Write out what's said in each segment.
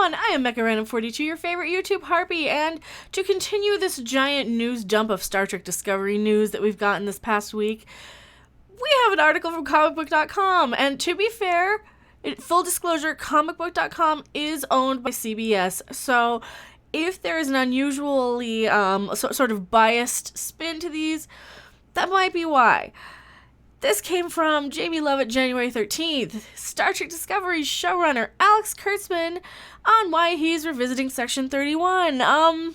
everyone, I am Mecha42, your favorite YouTube harpy, and to continue this giant news dump of Star Trek Discovery news that we've gotten this past week, we have an article from comicbook.com, and to be fair, full disclosure, comicbook.com is owned by CBS, so if there is an unusually sort of biased spin to these, that might be why. This came from Jamie Lovett, January 13th. Star Trek Discovery's showrunner, Alex Kurtzman, on why he's revisiting Section 31. I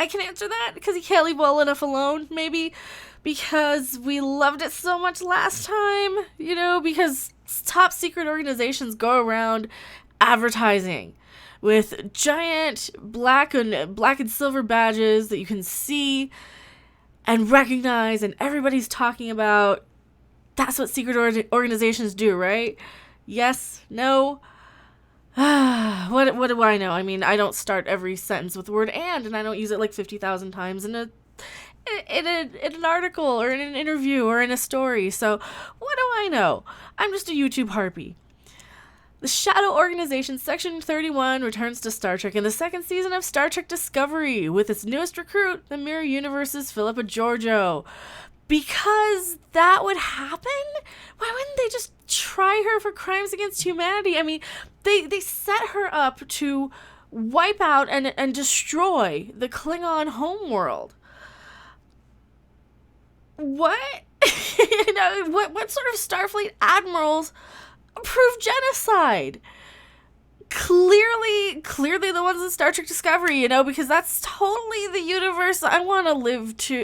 can answer that because he can't leave well enough alone, maybe. Because we loved it so much last time, because top secret organizations go around advertising with giant black and silver badges that you can see and recognize and everybody's talking about. That's what secret organizations do, right? Yes? No? What do I know? I mean, I don't start every sentence with the word and I don't use it like 50,000 times in an article or in an interview or in a story. So what do I know? I'm just a YouTube harpy. The Shadow Organization Section 31 returns to Star Trek in the second season of Star Trek Discovery with its newest recruit, the Mirror Universe's Philippa Georgiou. Because that would happen? Why wouldn't they just try her for crimes against humanity? I mean, they set her up to wipe out and destroy the Klingon homeworld. What? What sort of Starfleet admirals approve genocide? Clearly the ones in Star Trek Discovery, because that's totally the universe I want to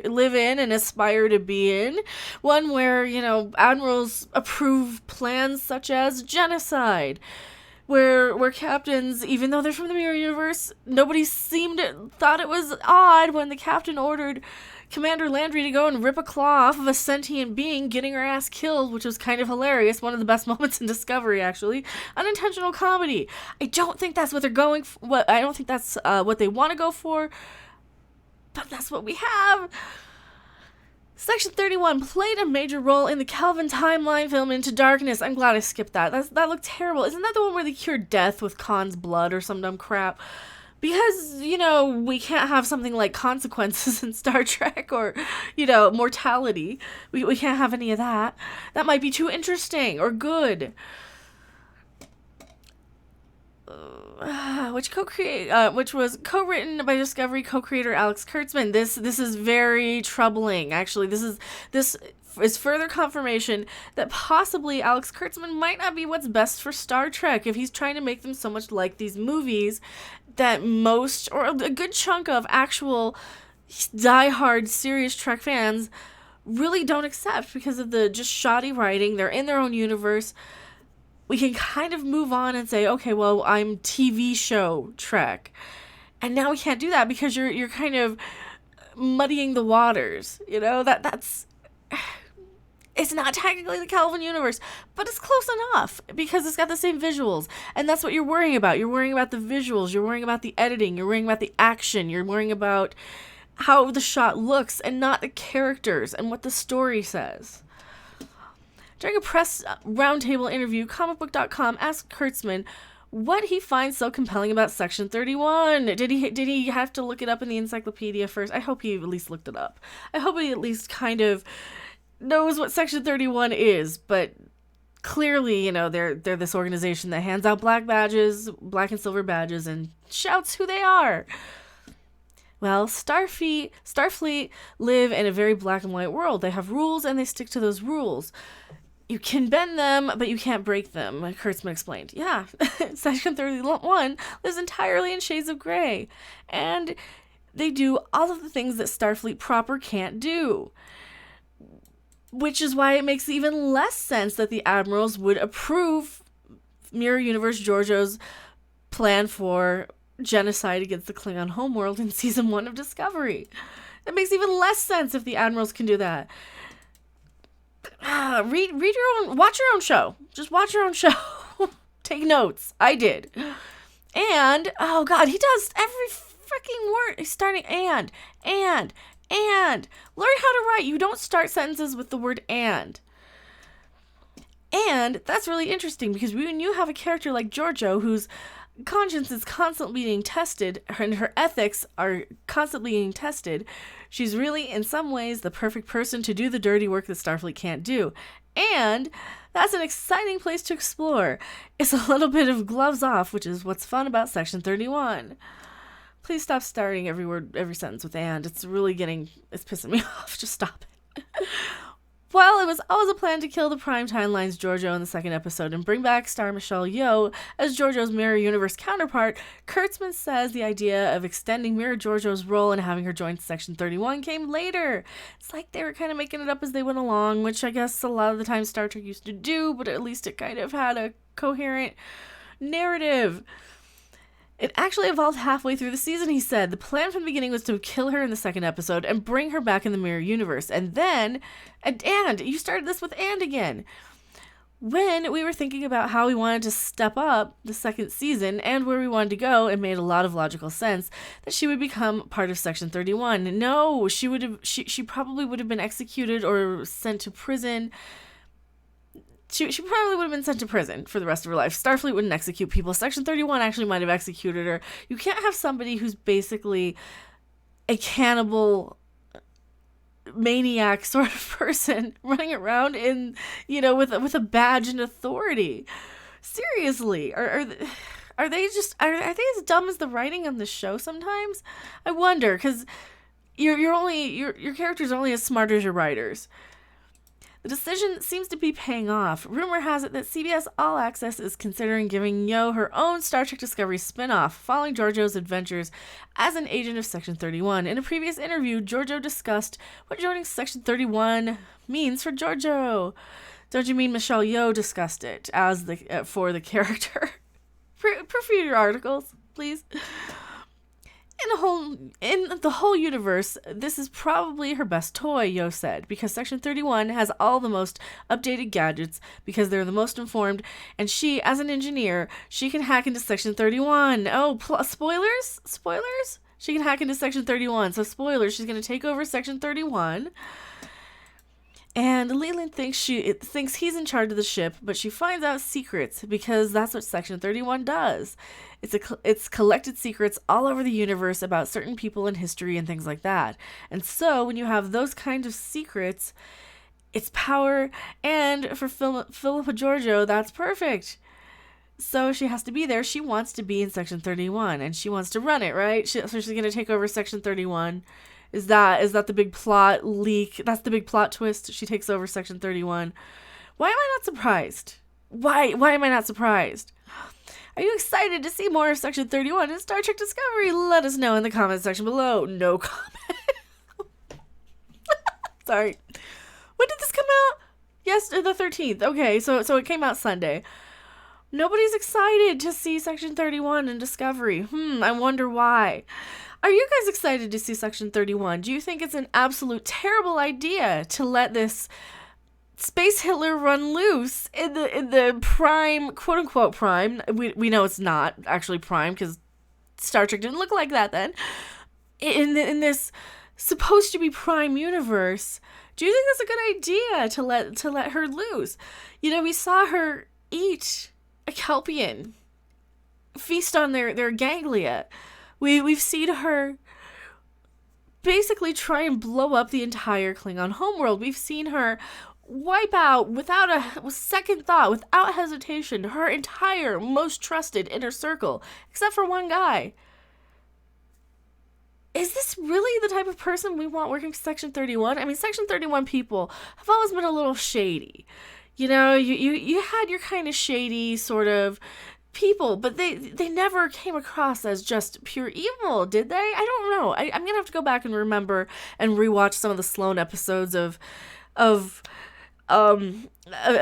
live in and aspire to be in. One where, admirals approve plans such as genocide. Where captains, even though they're from the Mirror Universe, nobody thought it was odd when the captain ordered Commander Landry to go and rip a claw off of a sentient being getting her ass killed, which was kind of hilarious. One of the best moments in Discovery, actually. Unintentional comedy. I don't think that's what they're going for. I don't think that's what they want to go for, but that's what we have. Section 31 played a major role in the Kelvin timeline film Into Darkness. I'm glad I skipped that. That looked terrible. Isn't that the one where they cured death with Khan's blood or some dumb crap? Because, we can't have something like consequences in Star Trek or, mortality. We can't have any of that. That might be too interesting or good. Which was co-written by Discovery co-creator Alex Kurtzman. This is very troubling. Actually, this is further confirmation that possibly Alex Kurtzman might not be what's best for Star Trek if he's trying to make them so much like these movies that most, or a good chunk of actual diehard serious Trek fans really don't accept because of the just shoddy writing. They're in their own universe. We can kind of move on and say, okay, well, I'm TV show Trek. And now we can't do that because you're kind of muddying the waters. That's it's not technically the Kelvin universe, but it's close enough because it's got the same visuals. And that's what you're worrying about. You're worrying about the visuals. You're worrying about the editing. You're worrying about the action. You're worrying about how the shot looks and not the characters and what the story says. During a press roundtable interview, comicbook.com asked Kurtzman what he finds so compelling about Section 31. Did he have to look it up in the encyclopedia first? I hope he at least looked it up. I hope he at least kind of knows what Section 31 is, but clearly, they're this organization that hands out black and silver badges, and shouts who they are. Well, Starfleet live in a very black and white world. They have rules, and they stick to those rules. You can bend them, but you can't break them, Kurtzman explained. Yeah, Section 31 lives entirely in shades of gray, and they do all of the things that Starfleet proper can't do. Which is why it makes even less sense that the admirals would approve Mirror Universe Georgiou's plan for genocide against the Klingon homeworld in Season 1 of Discovery. It makes even less sense if the admirals can do that. Read your own, watch your own show. Just watch your own show. Take notes. I did. And, oh God, he does every freaking word. He's starting and. Learn how to write. You don't start sentences with the word and. And that's really interesting because when you have a character like Georgiou who's conscience is constantly being tested, and her ethics are constantly being tested. She's really, in some ways, the perfect person to do the dirty work that Starfleet can't do. And that's an exciting place to explore. It's a little bit of gloves off, which is what's fun about Section 31. Please stop starting every sentence with "and." It's pissing me off. Just stop it. Well, it was always a plan to kill the Primetime Line's Georgiou in the second episode and bring back star Michelle Yeoh as Georgiou's Mirror Universe counterpart. Kurtzman says the idea of extending Mirror Georgiou's role and having her join Section 31 came later. It's like they were kind of making it up as they went along, which I guess a lot of the time Star Trek used to do, but at least it kind of had a coherent narrative. It actually evolved halfway through the season, he said. The plan from the beginning was to kill her in the second episode and bring her back in the Mirror Universe. And then, and you started this with "and" again. When we were thinking about how we wanted to step up the second season and where we wanted to go, it made a lot of logical sense that she would become part of Section 31. No, she probably would have been executed or sent to prison. She probably would have been sent to prison for the rest of her life. Starfleet wouldn't execute people. Section 31 actually might have executed her. You can't have somebody who's basically a cannibal maniac sort of person running around with a badge and authority. Seriously, are they as dumb as the writing on the show sometimes? I wonder, because your characters are only as smart as your writers. The decision seems to be paying off. Rumor has it that CBS All Access is considering giving Yeoh her own Star Trek Discovery spin-off, following Georgiou's adventures as an agent of Section 31. In a previous interview, Georgiou discussed what joining Section 31 means for Georgiou. Don't you mean Michelle Yeoh discussed it as for the character? Proofread your articles, please. In the whole universe, this is probably her best toy, Yeoh said, because Section 31 has all the most updated gadgets, because they're the most informed, and she, as an engineer, she can hack into Section 31. Oh, spoilers? Spoilers? She can hack into Section 31, so spoilers, she's going to take over Section 31. And Leland thinks he's in charge of the ship, but she finds out secrets because that's what Section 31 does. It's collected secrets all over the universe about certain people in history and things like that. And so when you have those kinds of secrets, it's power, and for Philippa Georgiou, that's perfect. So she has to be there. She wants to be in Section 31, and she wants to run it, right? So she's going to take over Section 31. Is that the big plot leak? That's the big plot twist. She takes over Section 31. Why am I not surprised? Why am I not surprised? Are you excited to see more of Section 31 in Star Trek Discovery? Let us know in the comment section below. No comment. Sorry. When did this come out? Yes, the 13th. Okay, so it came out Sunday. Nobody's excited to see Section 31 in Discovery. I wonder why. Are you guys excited to see Section 31? Do you think it's an absolute terrible idea to let this space Hitler run loose in the prime, quote unquote prime? We know it's not actually prime because Star Trek didn't look like that then. In this supposed to be prime universe, do you think that's a good idea to let her loose? We saw her eat a Kelpian, feast on their ganglia. We've seen her basically try and blow up the entire Klingon homeworld. We've seen her wipe out, without a second thought, without hesitation, her entire most trusted inner circle, except for one guy. Is this really the type of person we want working Section 31? I mean, Section 31 people have always been a little shady. You had your kind of shady sort of people, but they never came across as just pure evil, did they? I don't know. I'm gonna have to go back and remember and rewatch some of the Sloan episodes of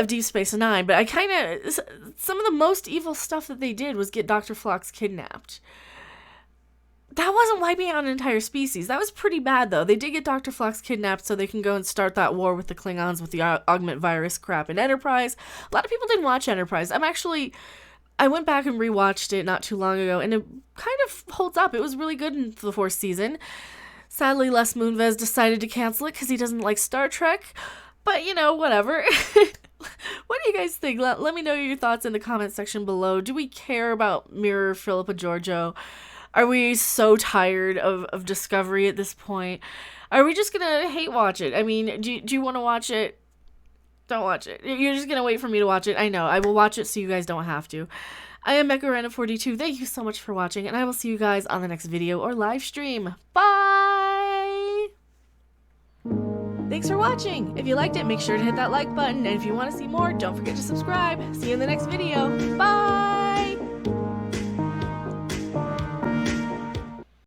Deep Space Nine. But some of the most evil stuff that they did was get Dr. Phlox kidnapped. That wasn't wiping out an entire species. That was pretty bad, though. They did get Dr. Phlox kidnapped so they can go and start that war with the Klingons with the augment virus crap in Enterprise. A lot of people didn't watch Enterprise. I went back and rewatched it not too long ago, and it kind of holds up. It was really good in the fourth season. Sadly, Les Moonves decided to cancel it because he doesn't like Star Trek. But, whatever. What do you guys think? Let me know your thoughts in the comment section below. Do we care about Mirror, Philip, and Georgiou? Are we so tired of Discovery at this point? Are we just gonna hate watch it? I mean, do you want to watch it? Don't watch it. You're just gonna wait for me to watch it. I know. I will watch it so you guys don't have to. I am Mecha42. Thank you so much for watching, and I will see you guys on the next video or live stream. Bye! Thanks for watching. If you liked it, make sure to hit that like button, and if you want to see more, don't forget to subscribe. See you in the next video. Bye!